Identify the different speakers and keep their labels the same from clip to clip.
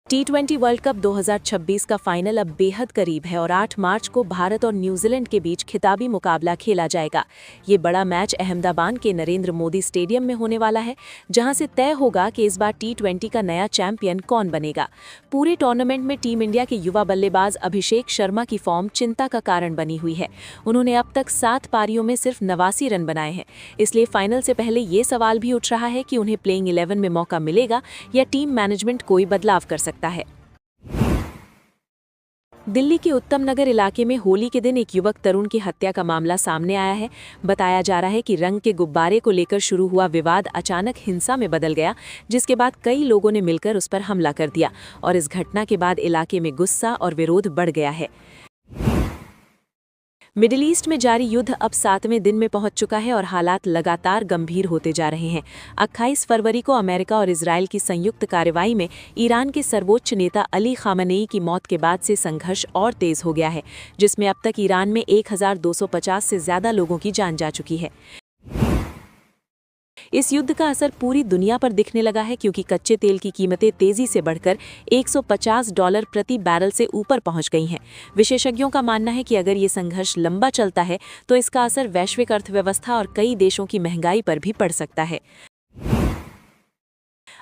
Speaker 1: T20 world cup 2026 का final अब बेहद करीब है और 8 मार्च को भारत और न्यूजीलैंड के बीच खिताबी मुकाबला खेला जाएगा। ये बड़ा मैच अहमदाबाद के नरेंद्र मोदी स्टेडियम में होने वाला है, जहां से तय होगा कि इस बार T20 का नया चैंपियन कौन बनेगा। पूरे टूर्नामेंट में टीम इंडिया के युवा बल्लेबाज अभिषेक शर्मा की फॉर्म चिंता का कारण बनी हुई है। उन्होंने अब तक 7 पारियों में सिर्फ 89 रन बनाए हैं। इसलिए फाइनल से पहले ये सवाल भी उठ रहा है कि उन्हें प्लेइंग 11 में मौका मिलेगा या टीम मैनेजमेंट कोई बदलाव कर सकता है। दिल्ली के उत्तम नगर इलाके में होली के दिन एक युवक तरुण की हत्या का मामला सामने आया है। बताया जा रहा है कि रंग के गुब्बारे को लेकर शुरू हुआ विवाद अचानक हिंसा में बदल गया, जिसके बाद कई लोगों ने मिलकर उस पर हमला कर दिया और इस घटना के बाद इलाके में गुस्सा और विरोध बढ़ गया है। मिडिल ईस्ट में जारी युद्ध अब 7वें दिन में पहुंच चुका है और हालात लगातार गंभीर होते जा रहे हैं। 28 फरवरी को अमेरिका और इजरायल की संयुक्त कार्रवाई में ईरान के सर्वोच्च नेता अली खामेनेई की मौत के बाद से संघर्ष और तेज हो गया है, जिसमें अब तक ईरान में 1250 से ज्यादा लोगों की जान जा चुकी है। इस युद्ध का असर पूरी दुनिया पर दिखने लगा है, क्योंकि कच्चे तेल की कीमतें तेजी से बढ़कर $150 प्रति बैरल से ऊपर पहुंच गई हैं। विशेषज्ञों का मानना है कि अगर ये संघर्ष लंबा चलता है तो इसका असर वैश्विक अर्थव्यवस्था और कई देशों की महंगाई पर भी पड़ सकता है।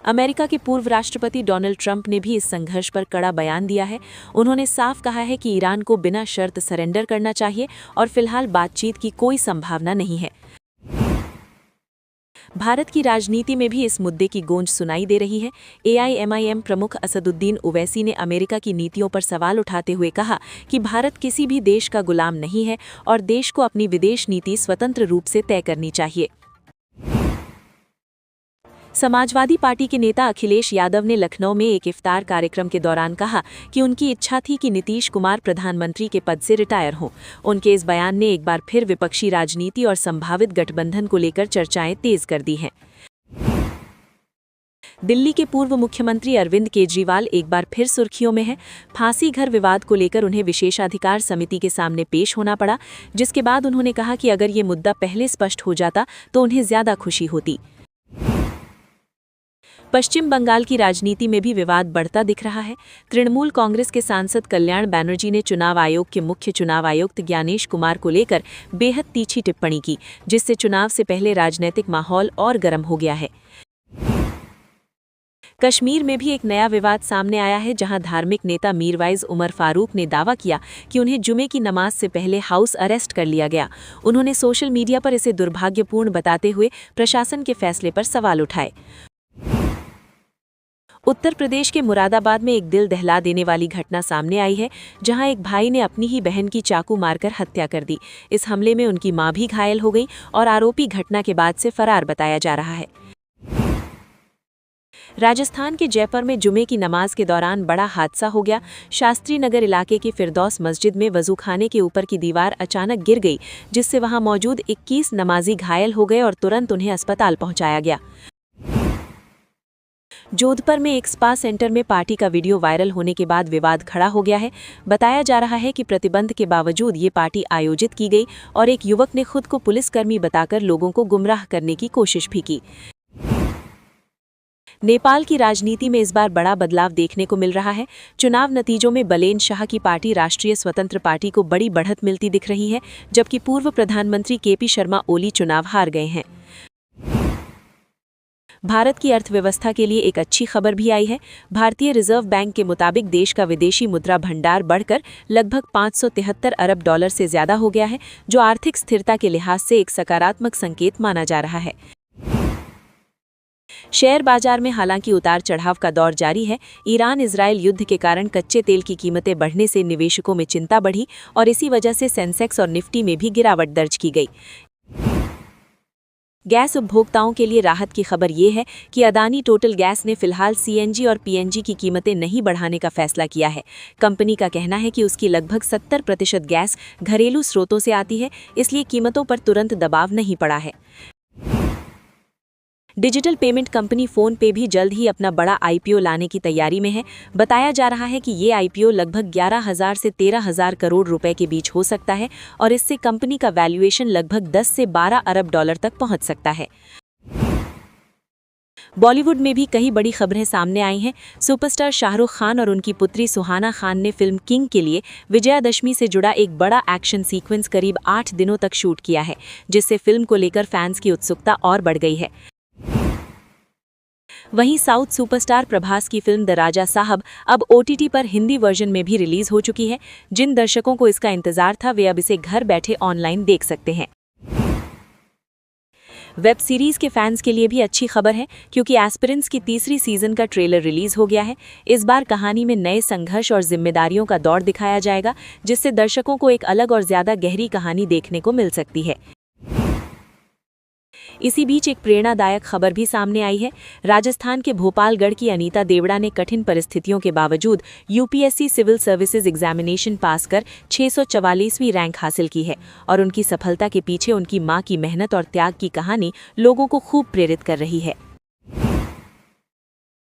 Speaker 1: अमेरिका के पूर्व राष्ट्रपति डोनाल्ड ट्रंप ने भी इस संघर्ष पर कड़ा बयान दिया है। उन्होंने साफ कहा है कि ईरान को बिना शर्त सरेंडर करना चाहिए और फिलहाल बातचीत की कोई संभावना नहीं है। भारत की राजनीति में भी इस मुद्दे की गूंज सुनाई दे रही है। AIMIM प्रमुख असदुद्दीन ओवैसी ने अमेरिका की नीतियों पर सवाल उठाते हुए कहा कि भारत किसी भी देश का गुलाम नहीं है और देश को अपनी विदेश नीति स्वतंत्र रूप से तय करनी चाहिए। समाजवादी पार्टी के नेता अखिलेश यादव ने लखनऊ में एक इफ्तार कार्यक्रम के दौरान कहा कि उनकी इच्छा थी कि नीतीश कुमार प्रधानमंत्री के पद से रिटायर हों। उनके इस बयान ने एक बार फिर विपक्षी राजनीति और संभावित गठबंधन को लेकर चर्चाएं तेज कर दी हैं। दिल्ली के पूर्व मुख्यमंत्री अरविंद केजरीवाल एक बार फिर सुर्खियों में हैं। फांसी घर विवाद को लेकर उन्हें विशेषाधिकार समिति के सामने पेश होना पड़ा, जिसके बाद उन्होंने कहा कि अगर ये मुद्दा पहले स्पष्ट हो जाता तो उन्हें ज्यादा खुशी होती। पश्चिम बंगाल की राजनीति में भी विवाद बढ़ता दिख रहा है। तृणमूल कांग्रेस के सांसद कल्याण बैनर्जी ने चुनाव आयोग के मुख्य चुनाव आयुक्त ज्ञानेश कुमार को लेकर बेहद तीखी टिप्पणी की, जिससे चुनाव से पहले राजनीतिक माहौल और गर्म हो गया है। कश्मीर में भी एक नया विवाद सामने आया है, जहां धार्मिक नेता मीरवाइज उमर फारूक ने दावा किया कि उन्हें जुमे की नमाज से पहले हाउस अरेस्ट कर लिया गया। उन्होंने सोशल मीडिया पर इसे दुर्भाग्यपूर्ण बताते हुए प्रशासन के फैसले पर सवाल उठाए। उत्तर प्रदेश के मुरादाबाद में एक दिल दहला देने वाली घटना सामने आई है, जहां एक भाई ने अपनी ही बहन की चाकू मारकर हत्या कर दी। इस हमले में उनकी मां भी घायल हो गई और आरोपी घटना के बाद से फरार बताया जा रहा है। राजस्थान के जयपुर में जुमे की नमाज के दौरान बड़ा हादसा हो गया। शास्त्री नगर इलाके की फिरदौस मस्जिद में वजूखाने के ऊपर की दीवार अचानक गिर गई, जिससे वहां मौजूद 21 नमाजी घायल हो गए और तुरंत उन्हें अस्पताल पहुंचाया गया। जोधपुर में एक स्पा सेंटर में पार्टी का वीडियो वायरल होने के बाद विवाद खड़ा हो गया है। बताया जा रहा है कि प्रतिबंध के बावजूद ये पार्टी आयोजित की गई और एक युवक ने खुद को पुलिसकर्मी बताकर लोगों को गुमराह करने की कोशिश भी की। नेपाल की राजनीति में इस बार बड़ा बदलाव देखने को मिल रहा है। चुनाव नतीजों में बलेन शाह की पार्टी राष्ट्रीय स्वतंत्र पार्टी को बड़ी बढ़त मिलती दिख रही है, जबकि पूर्व प्रधानमंत्री KP शर्मा ओली चुनाव हार गए हैं। भारत की अर्थव्यवस्था के लिए एक अच्छी खबर भी आई है। भारतीय रिजर्व बैंक के मुताबिक देश का विदेशी मुद्रा भंडार बढ़कर लगभग $573 अरब से ज्यादा हो गया है, जो आर्थिक स्थिरता के लिहाज से एक सकारात्मक संकेत माना जा रहा है। शेयर बाजार में हालांकि उतार चढ़ाव का दौर जारी है। ईरान इजरायल युद्ध के कारण कच्चे तेल की कीमतें बढ़ने से निवेशकों में चिंता बढ़ी और इसी वजह से सेंसेक्स और निफ्टी में भी गिरावट दर्ज की गई। गैस उपभोक्ताओं के लिए राहत की खबर ये है कि अदानी टोटल गैस ने फिलहाल CNG और PNG की कीमतें नहीं बढ़ाने का फैसला किया है। कंपनी का कहना है कि उसकी लगभग 70% गैस घरेलू स्रोतों से आती है, इसलिए कीमतों पर तुरंत दबाव नहीं पड़ा है। डिजिटल पेमेंट कंपनी फोन पे भी जल्द ही अपना बड़ा IPO लाने की तैयारी में है। बताया जा रहा है कि ये IPO लगभग 11,000 से 13,000 करोड़ रुपए के बीच हो सकता है और इससे कंपनी का वैल्यूएशन लगभग 10 से 12 अरब डॉलर तक पहुंच सकता है। बॉलीवुड में भी कई बड़ी खबरें सामने आई हैं। सुपरस्टार शाहरुख खान और उनकी पुत्री सुहाना खान ने फिल्म किंग के लिए विजयादशमी से जुड़ा एक बड़ा एक्शन सीक्वेंस करीब 8 दिनों तक शूट किया है, जिससे फिल्म को लेकर फैंस की उत्सुकता और बढ़ गई है। वहीं साउथ सुपरस्टार प्रभास की फिल्म द राजा साहब अब OTT पर हिंदी वर्जन में भी रिलीज हो चुकी है। जिन दर्शकों को इसका इंतजार था वे अब इसे घर बैठे ऑनलाइन देख सकते हैं। वेब सीरीज के फैंस के लिए भी अच्छी खबर है, क्योंकि एस्पिरेंट्स की तीसरी सीजन का ट्रेलर रिलीज हो गया है। इस बार कहानी में नए संघर्ष और जिम्मेदारियों का दौर दिखाया जाएगा, जिससे दर्शकों को एक अलग और ज्यादा गहरी कहानी देखने को मिल सकती है। इसी बीच एक प्रेरणादायक खबर भी सामने आई है। राजस्थान के भोपालगढ़ की अनीता देवड़ा ने कठिन परिस्थितियों के बावजूद UPSC civil services examination pass कर 644वीं रैंक हासिल की है और उनकी सफलता के पीछे उनकी मां की मेहनत और त्याग की कहानी लोगों को खूब प्रेरित कर रही है।